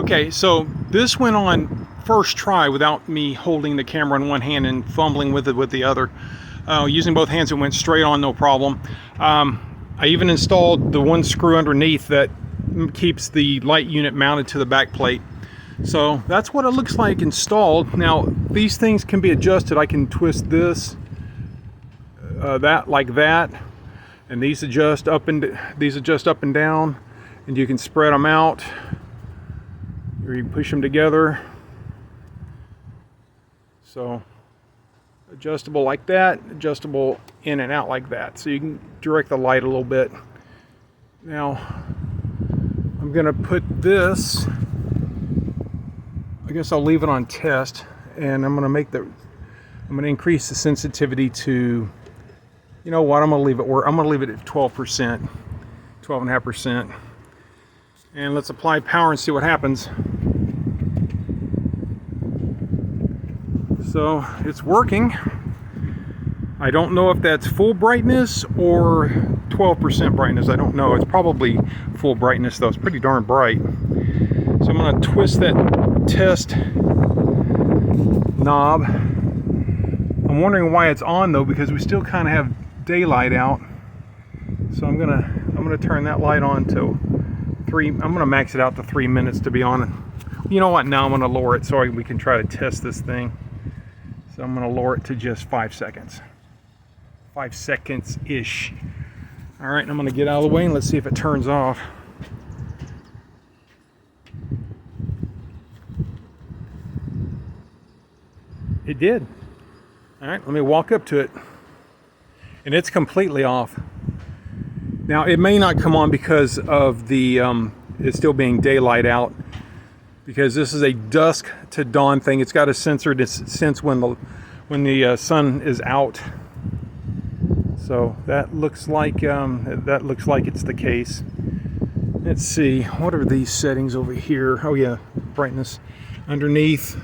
Okay, so this went on first try without me holding the camera in one hand and fumbling with it with the other. Using both hands, it went straight on, no problem. I even installed the one screw underneath that keeps the light unit mounted to the back plate. So that's what it looks like installed. Now these things can be adjusted. I can twist this, that like that, and these adjust up and down, and you can spread them out, or you push them together. So adjustable like that, adjustable in and out like that. So you can direct the light a little bit. Now I'm gonna put this, I guess I'll leave it on test, and I'm gonna increase the sensitivity to, you know what, I'm gonna leave it at 12%, 12.5%. And let's apply power and see what happens. So it's working. I don't know if that's full brightness or 12% brightness. I don't know. It's probably full brightness though. It's pretty darn bright. So I'm going to twist that test knob. I'm wondering why it's on though, because we still kind of have daylight out. So I'm gonna turn that light on to 3. I'm gonna max it out to 3 minutes to be on. You know what? Now I'm gonna lower it so we can try to test this thing. So I'm going to lower it to just 5 seconds. 5 seconds-ish. All right, I'm going to get out of the way and let's see if it turns off. It did. All right, let me walk up to it. And it's completely off. Now, it may not come on because of the it's still being daylight out, because this is a dusk to dawn thing. It's got a sensor to sense when the sun is out. So that looks like it's the case. Let's see, what are these settings over here? Oh yeah, brightness underneath.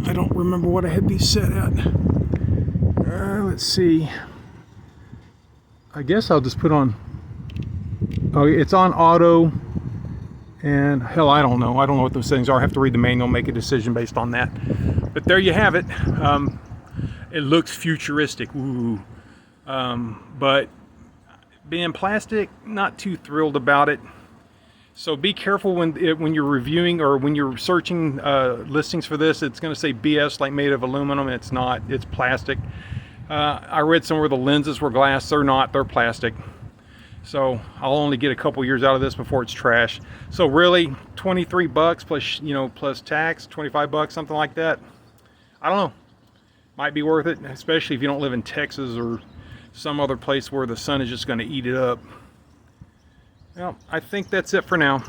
I don't remember what I had these set at. Let's see. I guess I'll just put on. Oh, it's on auto. And hell, I don't know what those settings are. I have to read the manual, make a decision based on that. But there you have it. It looks futuristic. Ooh. But being plastic, not too thrilled about it. So be careful when you're reviewing or when you're searching listings for this. It's going to say BS, like made of aluminum. It's not. It's plastic. I read somewhere the lenses were glass. They're not. They're plastic. So I'll only get a couple years out of this before it's trash. So really, 23 bucks plus, plus tax, 25 bucks, something like that. I don't know. Might be worth it, especially if you don't live in Texas or some other place where the sun is just going to eat it up. Well, I think that's it for now.